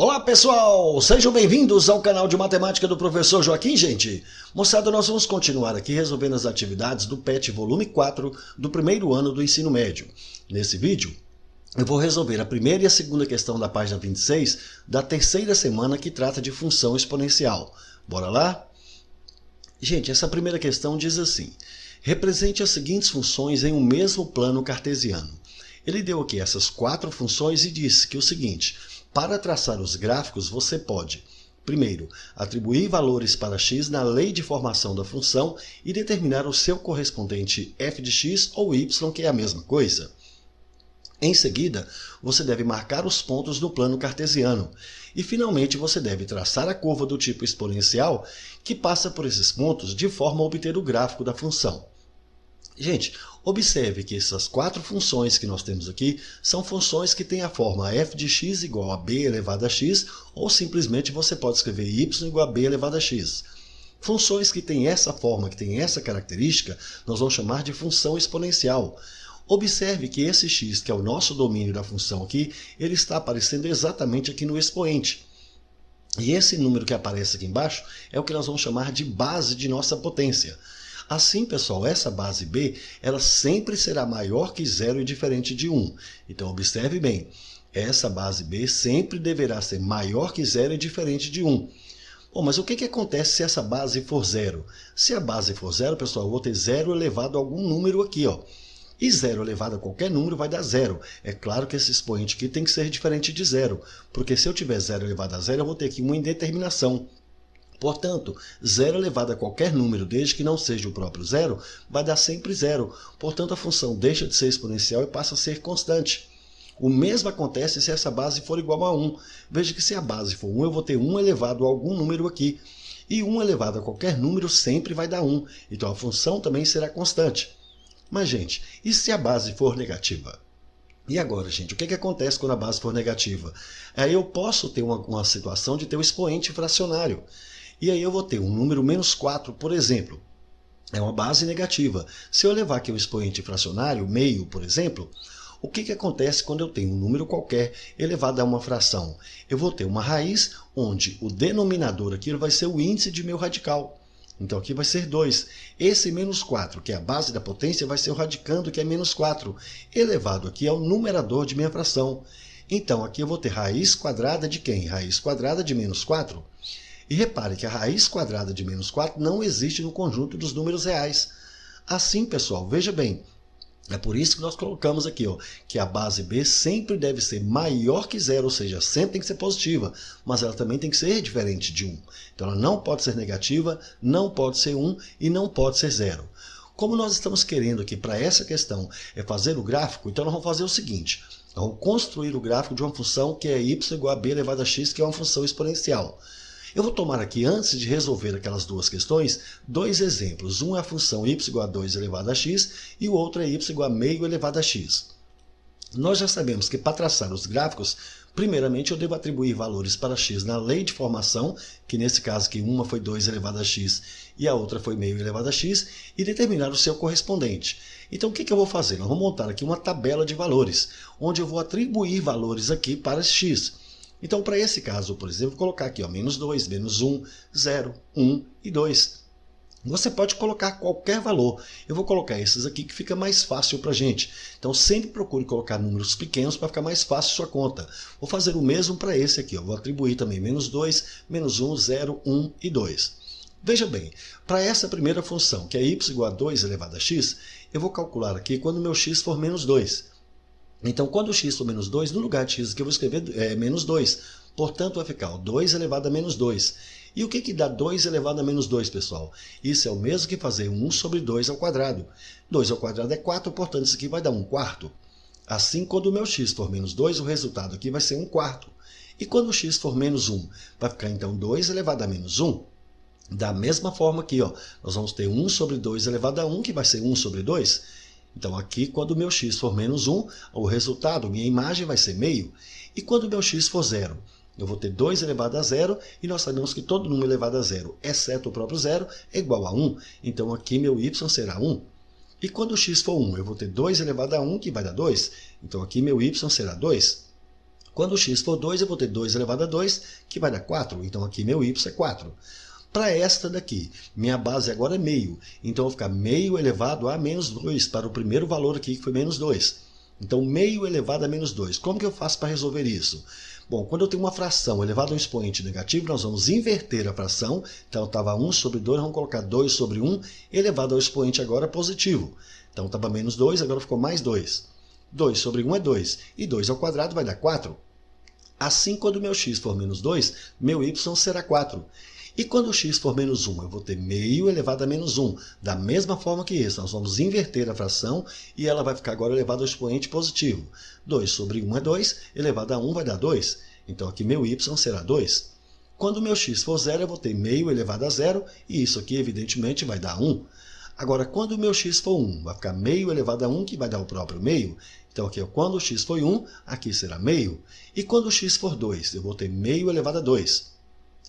Olá pessoal, sejam bem-vindos ao canal de matemática do professor Joaquim, gente. Moçada, nós vamos continuar aqui resolvendo as atividades do PET volume 4 do primeiro ano do ensino médio. Nesse vídeo, eu vou resolver a primeira e a segunda questão da página 26 da terceira semana que trata de função exponencial. Bora lá? Gente, essa primeira questão diz assim: represente as seguintes funções em um mesmo plano cartesiano. Ele deu aqui essas quatro funções e disse que o seguinte: para traçar os gráficos, você pode, primeiro, atribuir valores para x na lei de formação da função e determinar o seu correspondente f de x ou y, que é a mesma coisa. Em seguida, você deve marcar os pontos no plano cartesiano. E, finalmente, você deve traçar a curva do tipo exponencial que passa por esses pontos de forma a obter o gráfico da função. Gente, observe que essas quatro funções que nós temos aqui são funções que têm a forma f de x igual a b elevado a x, ou simplesmente você pode escrever y igual a b elevado a x. Funções que têm essa forma, que têm essa característica, nós vamos chamar de função exponencial. Observe que esse x, que é o nosso domínio da função aqui, ele está aparecendo exatamente aqui no expoente. E esse número que aparece aqui embaixo é o que nós vamos chamar de base de nossa potência. Assim, pessoal, essa base b, ela sempre será maior que zero e diferente de 1. Então, observe bem, essa base b sempre deverá ser maior que zero e diferente de 1. Bom, mas o que acontece se essa base for zero? Se a base for zero, pessoal, eu vou ter zero elevado a algum número aqui, ó. E zero elevado a qualquer número vai dar zero. É claro que esse expoente aqui tem que ser diferente de zero, porque se eu tiver zero elevado a zero, eu vou ter aqui uma indeterminação. Portanto, zero elevado a qualquer número, desde que não seja o próprio zero, vai dar sempre zero. Portanto, a função deixa de ser exponencial e passa a ser constante. O mesmo acontece se essa base for igual a 1. Veja que se a base for 1, eu vou ter 1 elevado a algum número aqui. E 1 elevado a qualquer número sempre vai dar 1. Então, a função também será constante. Mas, gente, e se a base for negativa? E agora, gente, o que acontece quando a base for negativa? Aí eu posso ter uma situação de ter um expoente fracionário. E aí eu vou ter um número menos 4, por exemplo. É uma base negativa. Se eu levar aqui um expoente fracionário, meio, por exemplo, o que acontece quando eu tenho um número qualquer elevado a uma fração? Eu vou ter uma raiz onde o denominador aqui vai ser o índice de meu radical. Então aqui vai ser 2. Esse menos 4, que é a base da potência, vai ser o radicando, que é menos 4, elevado aqui ao numerador de minha fração. Então aqui eu vou ter raiz quadrada de quem? Raiz quadrada de menos 4. E repare que a raiz quadrada de menos 4 não existe no conjunto dos números reais. Assim, pessoal, veja bem, é por isso que nós colocamos aqui, ó, que a base b sempre deve ser maior que zero, ou seja, sempre tem que ser positiva, mas ela também tem que ser diferente de 1. Então ela não pode ser negativa, não pode ser 1 e não pode ser 0. Como nós estamos querendo aqui para essa questão é fazer o gráfico, então nós vamos fazer o seguinte: nós vamos construir o gráfico de uma função que é y igual a b elevado a x, que é uma função exponencial. Eu vou tomar aqui, antes de resolver aquelas duas questões, dois exemplos. Um é a função y igual a 2 elevado a x e o outro é y igual a meio elevado a x. Nós já sabemos que para traçar os gráficos, primeiramente eu devo atribuir valores para x na lei de formação, que nesse caso aqui uma foi 2 elevado a x e a outra foi meio elevado a x, e determinar o seu correspondente. Então o que eu vou fazer? Nós vamos montar aqui uma tabela de valores, onde eu vou atribuir valores aqui para x. Então, para esse caso, por exemplo, vou colocar aqui, ó, menos 2, menos 1, 0, 1 e 2. Você pode colocar qualquer valor. Eu vou colocar esses aqui que fica mais fácil para a gente. Então, sempre procure colocar números pequenos para ficar mais fácil a sua conta. Vou fazer o mesmo para esse aqui. Ó. Vou atribuir também menos 2, menos 1, 0, 1 e 2. Veja bem, para essa primeira função, que é y igual a 2 elevado a x, eu vou calcular aqui quando o meu x for menos 2. Então, quando o x for menos 2, no lugar de x aqui eu vou escrever menos 2. Portanto, vai ficar 2 elevado a menos 2. E o que dá 2 elevado a menos 2, pessoal? Isso é o mesmo que fazer 1 sobre 2 ao quadrado. 2 ao quadrado é 4, portanto, isso aqui vai dar 1 quarto. Assim, quando o meu x for menos 2, o resultado aqui vai ser 1 quarto. E quando o x for menos 1, vai ficar então 2 elevado a menos 1. Da mesma forma aqui, ó, nós vamos ter 1 sobre 2 elevado a 1, que vai ser 1 sobre 2. Então, aqui, quando o meu x for menos 1, o resultado, minha imagem, vai ser meio. E quando o meu x for 0, eu vou ter 2 elevado a 0, e nós sabemos que todo número elevado a 0, exceto o próprio 0, é igual a 1. Então, aqui meu y será 1. E quando o x for 1, eu vou ter 2 elevado a 1, que vai dar 2. Então, aqui meu y será 2. Quando x for 2, eu vou ter 2 elevado a 2, que vai dar 4. Então aqui meu y é 4. Para esta daqui, minha base agora é meio. Então eu vou ficar meio elevado a menos 2 para o primeiro valor aqui, que foi menos 2. Então meio elevado a menos 2. Como que eu faço para resolver isso? Bom, quando eu tenho uma fração elevada a um expoente negativo, nós vamos inverter a fração. Então estava 1 sobre 2, vamos colocar 2 sobre 1, elevado ao expoente agora positivo. Então estava menos 2, agora ficou mais 2. 2 sobre 1 é 2, e 2 ao quadrado vai dar 4. Assim, quando meu x for menos 2, meu y será 4. E quando o x for menos 1, eu vou ter meio elevado a menos 1. Da mesma forma que isso, nós vamos inverter a fração e ela vai ficar agora elevada ao expoente positivo. 2 sobre 1 é 2, elevado a 1 vai dar 2. Então aqui meu y será 2. Quando o meu x for 0, eu vou ter meio elevado a 0 e isso aqui evidentemente vai dar 1. Agora, quando o meu x for 1, vai ficar meio elevado a 1, que vai dar o próprio meio. Então aqui, quando o x for 1, aqui será meio. E quando o x for 2, eu vou ter meio elevado a 2.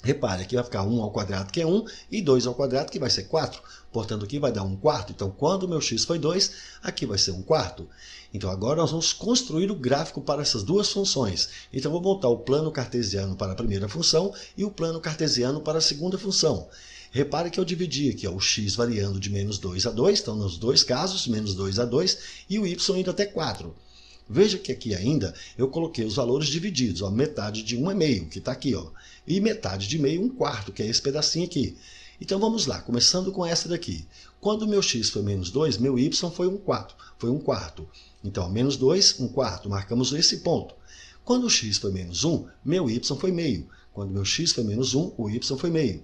Repare, aqui vai ficar 1 ao quadrado, que é 1, e 2 ao quadrado, que vai ser 4. Portanto, aqui vai dar 1 quarto. Então, quando o meu x foi 2, aqui vai ser 1 quarto. Então, agora nós vamos construir o gráfico para essas duas funções. Então, vou montar o plano cartesiano para a primeira função e o plano cartesiano para a segunda função. Repare que eu dividi aqui o x variando de menos 2 a 2, então nos dois casos, menos 2 a 2, e o y indo até 4. Veja que aqui ainda eu coloquei os valores divididos, metade de 1 é meio, que está aqui, e metade de meio 1 quarto, que é esse pedacinho aqui. Então vamos lá, começando com essa daqui. Quando o meu x foi menos 2, meu y foi 1 quarto. Então, menos 2, 1 quarto, marcamos esse ponto. Quando o x foi menos 1, meu y foi meio. Quando meu x foi menos 1, o y foi meio.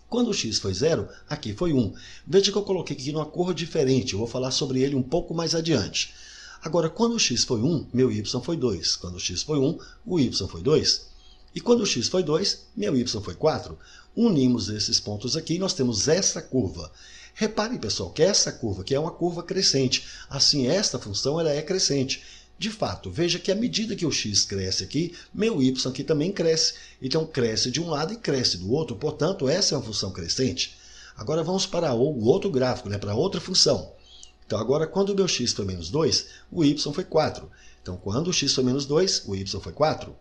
Quando o x foi 0, aqui foi 1. Veja que eu coloquei aqui numa cor diferente, eu vou falar sobre ele um pouco mais adiante. Agora, quando o x foi 1, meu y foi 2. Quando o x foi 1, o y foi 2. E quando o x foi 2, meu y foi 4. Unimos esses pontos aqui e nós temos essa curva. Reparem, pessoal, que essa curva aqui é uma curva crescente. Assim, esta função ela é crescente. De fato, veja que à medida que o x cresce aqui, meu y aqui também cresce. Então, cresce de um lado e cresce do outro. Portanto, essa é uma função crescente. Agora, vamos para o outro gráfico, para outra função. Então, agora, quando o meu x foi menos 2, o y foi 4. Então, quando o x foi menos 2, o y foi 4.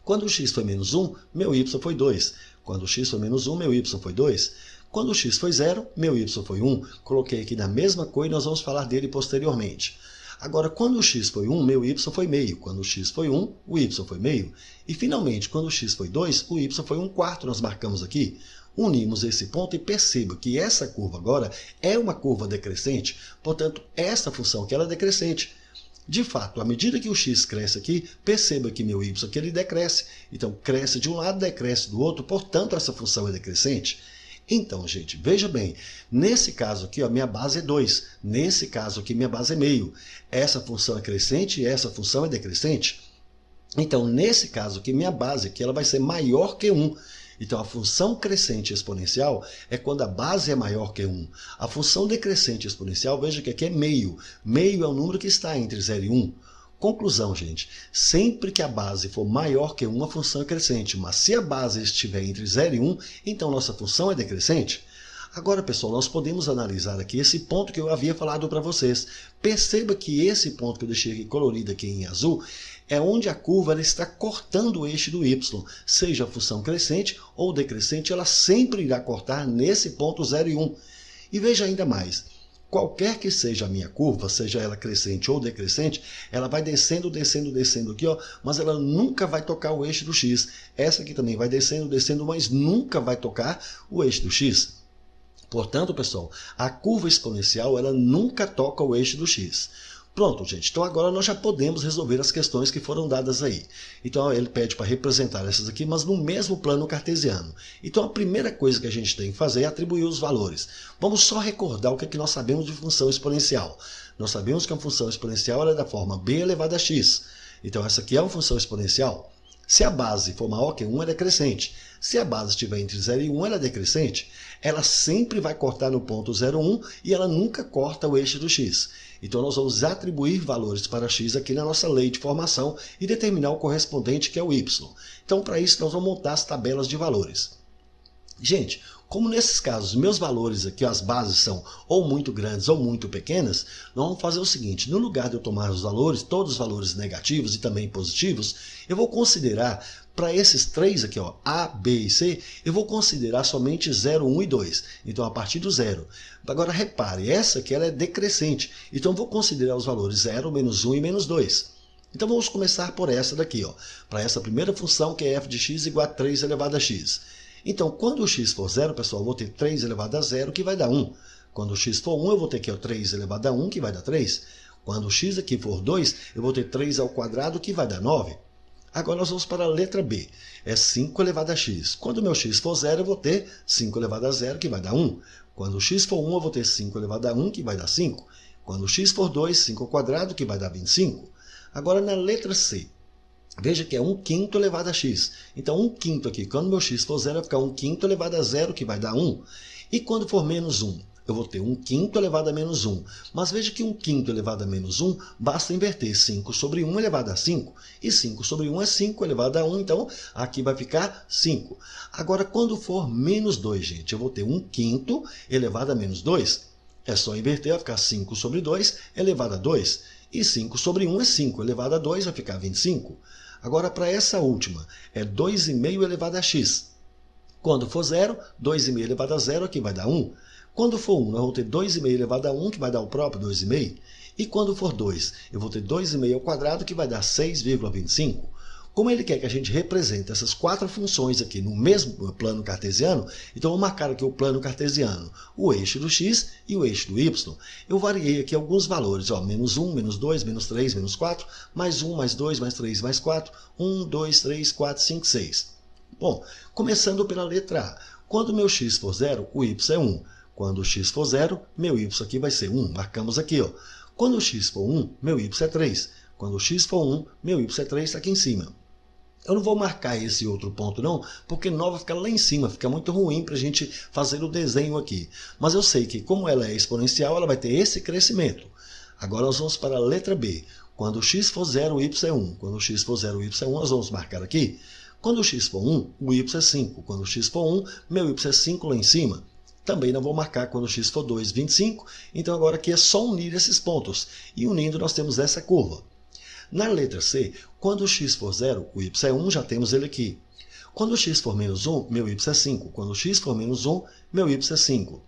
Quando o x foi menos 1, meu y foi 2. Quando o x foi menos 1, meu y foi 2. Quando o x foi 0, meu y foi 1. Coloquei aqui na mesma cor e nós vamos falar dele posteriormente. Agora, quando o x foi 1, meu y foi meio. Quando o x foi 1, o y foi meio. E, finalmente, quando o x foi 2, o y foi 1 quarto, nós marcamos aqui. Unimos esse ponto e perceba que essa curva agora é uma curva decrescente, portanto, essa função aqui ela é decrescente. De fato, à medida que o x cresce aqui, perceba que meu y aqui ele decresce. Então, cresce de um lado, decresce do outro, portanto, essa função é decrescente. Então, gente, veja bem, nesse caso aqui, minha base é 2. Nesse caso aqui, minha base é meio. Essa função é crescente e essa função é decrescente. Então, nesse caso aqui, minha base aqui ela vai ser maior que 1. Então, a função crescente exponencial é quando a base é maior que 1. A função decrescente exponencial, veja que aqui é meio. Meio é o número que está entre 0 e 1. Conclusão, gente. Sempre que a base for maior que 1, a função é crescente. Mas se a base estiver entre 0 e 1, então nossa função é decrescente. Agora, pessoal, nós podemos analisar aqui esse ponto que eu havia falado para vocês. Perceba que esse ponto que eu deixei aqui colorido aqui em azul é onde a curva ela está cortando o eixo do y. Seja a função crescente ou decrescente, ela sempre irá cortar nesse ponto 0 e 1. E veja ainda mais. Qualquer que seja a minha curva, seja ela crescente ou decrescente, ela vai descendo, descendo, descendo aqui, mas ela nunca vai tocar o eixo do x. Essa aqui também vai descendo, descendo, mas nunca vai tocar o eixo do x. Portanto, pessoal, a curva exponencial ela nunca toca o eixo do x. Pronto, gente. Então agora nós já podemos resolver as questões que foram dadas aí. Então ele pede para representar essas aqui, mas no mesmo plano cartesiano. Então a primeira coisa que a gente tem que fazer é atribuir os valores. Vamos só recordar o que é que nós sabemos de função exponencial. Nós sabemos que a função exponencial ela é da forma b elevado a x. Então essa aqui é uma função exponencial. Se a base for maior que 1, ela é crescente. Se a base estiver entre 0 e 1, ela é decrescente. Ela sempre vai cortar no ponto 0, 1 e ela nunca corta o eixo do x. Então nós vamos atribuir valores para x aqui na nossa lei de formação e determinar o correspondente que é o y. Então para isso nós vamos montar as tabelas de valores. Gente, Como nesses casos, meus valores aqui, as bases são ou muito grandes ou muito pequenas, nós vamos fazer o seguinte, no lugar de eu tomar os valores, todos os valores negativos e também positivos, eu vou considerar, para esses três aqui, ó, A, B e C, eu vou considerar somente 0, 1 e 2. Então, a partir do 0. Agora, repare, essa aqui ela é decrescente. Então, eu vou considerar os valores 0, menos 1 e menos 2. Então, vamos começar por essa daqui, ó, para essa primeira função, que é f de x igual a 3 elevado a x. Então, quando o x for 0, pessoal, eu vou ter 3 elevado a 0, que vai dar 1. Quando o x for 1, eu vou ter aqui ó, 3 elevado a 1, que vai dar 3. Quando o x aqui for 2, eu vou ter 3 ao quadrado, que vai dar 9. Agora nós vamos para a letra B. É 5 elevado a x. Quando o meu x for 0, eu vou ter 5 elevado a 0, que vai dar 1. Quando o x for 1, eu vou ter 5 elevado a 1, que vai dar 5. Quando o x for 2, 5 ao quadrado, que vai dar 25. Agora na letra C. Veja que é 1/5 elevado a x. Então 1/5 aqui, quando meu x for 0, vai ficar 1/5 elevado a 0, que vai dar 1. E quando for menos 1? Eu vou ter 1/5 elevado a menos 1. Mas veja que 1/5 elevado a menos 1, basta inverter 5 sobre 1 elevado a 5. E 5 sobre 1 é 5 elevado a 1, então aqui vai ficar 5. Agora, quando for menos 2, gente, eu vou ter 1/5 elevado a menos 2. É só inverter, vai ficar 5 sobre 2 elevado a 2. E 5 sobre 1 é 5 elevado a 2, vai ficar 25. Agora, para essa última, é 2,5 elevado a x. Quando for 0, 2,5 elevado a 0, aqui vai dar 1. Quando for 1, nós vamos ter 2,5 elevado a 1, que vai dar o próprio 2,5. E quando for 2, eu vou ter 2,5 ao quadrado, que vai dar 6,25. Como ele quer que a gente represente essas quatro funções aqui no mesmo plano cartesiano, então eu vou marcar aqui o plano cartesiano, o eixo do x e o eixo do y. Eu variei aqui alguns valores, ó, menos 1, menos 2, menos 3, menos 4, mais 1, mais 2, mais 3, mais 4, 1, 2, 3, 4, 5, 6. Bom, começando pela letra A. Quando meu x for 0, o y é 1. Quando o x for 0, meu y aqui vai ser 1. Marcamos aqui, ó. Quando o x for 1, meu y é 3. Quando o x for 1, meu y é 3, está aqui em cima. Eu não vou marcar esse outro ponto não, porque 9 vai ficar lá em cima, fica muito ruim para a gente fazer o desenho aqui. Mas eu sei que como ela é exponencial, ela vai ter esse crescimento. Agora nós vamos para a letra B. Quando o x for 0, o y é 1. Quando o x for 0, o y é 1, nós vamos marcar aqui. Quando o x for 1, o y é 5. Quando o x for 1, meu y é 5 lá em cima. Também não vou marcar quando o x for 2, 25. Então agora aqui é só unir esses pontos. E unindo nós temos essa curva. Na letra C, quando o x for 0, o y é 1, já temos ele aqui. Quando o x for menos 1, meu y é 5. Quando o x for menos 1, meu y é 5.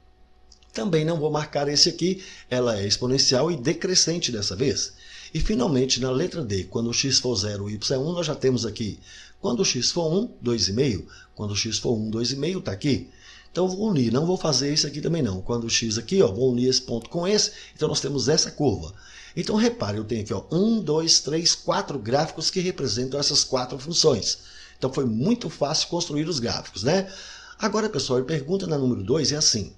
Também não vou marcar esse aqui, ela é exponencial e decrescente dessa vez. E finalmente, na letra D, quando o x for 0, o y é 1, nós já temos aqui. Quando o x for 1, 2,5. Quando o x for 1, 2,5, está aqui. Então, eu vou unir, não vou fazer isso aqui também não. Quando o x aqui, ó, vou unir esse ponto com esse, então nós temos essa curva. Então, repare, eu tenho aqui ó, 1, 2, 3, 4 gráficos que representam essas quatro funções. Então, foi muito fácil construir os gráficos, né? Agora, pessoal, a pergunta na número 2 é assim.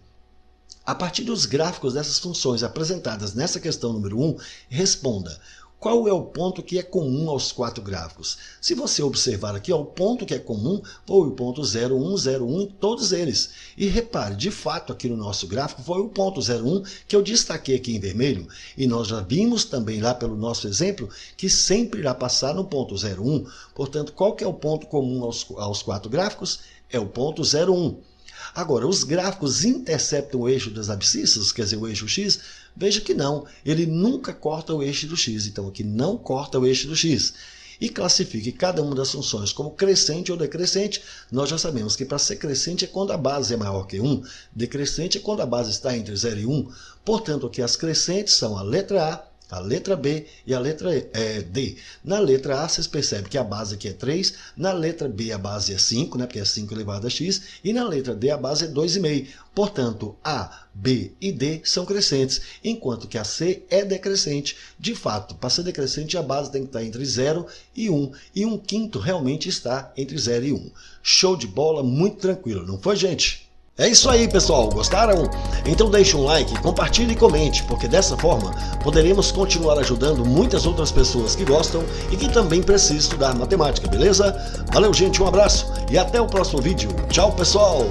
A partir dos gráficos dessas funções apresentadas nessa questão número 1, responda. Qual é o ponto que é comum aos quatro gráficos? Se você observar aqui, ó, o ponto que é comum foi o ponto 0, 1, 0, 1 em todos eles. E repare, de fato, aqui no nosso gráfico foi o ponto 0, 1 que eu destaquei aqui em vermelho. E nós já vimos também lá pelo nosso exemplo que sempre irá passar no ponto 0, 1. Portanto, qual que é o ponto comum aos quatro gráficos? É o ponto 0, 1. Agora, os gráficos interceptam o eixo das abscissas, quer dizer, o eixo x? Veja que não, ele nunca corta o eixo do x, então aqui não corta o eixo do x. E classifique cada uma das funções como crescente ou decrescente. Nós já sabemos que para ser crescente é quando a base é maior que 1, decrescente é quando a base está entre 0 e 1. Portanto, aqui as crescentes são a letra A, letra B e a letra D. Na letra A, vocês percebem que a base aqui é 3, na letra B a base é 5, né, porque é 5 elevado a x, e na letra D a base é 2,5. Portanto, A, B e D são crescentes, enquanto que a C é decrescente. De fato, para ser decrescente, a base tem que estar entre 0 e 1, e 1/5 realmente está entre 0 e 1. Show de bola, muito tranquilo, não foi, gente? É isso aí, pessoal. Gostaram? Então deixe um like, compartilhe e comente, porque dessa forma poderemos continuar ajudando muitas outras pessoas que gostam e que também precisam estudar matemática, beleza? Valeu, gente, um abraço e até o próximo vídeo. Tchau, pessoal!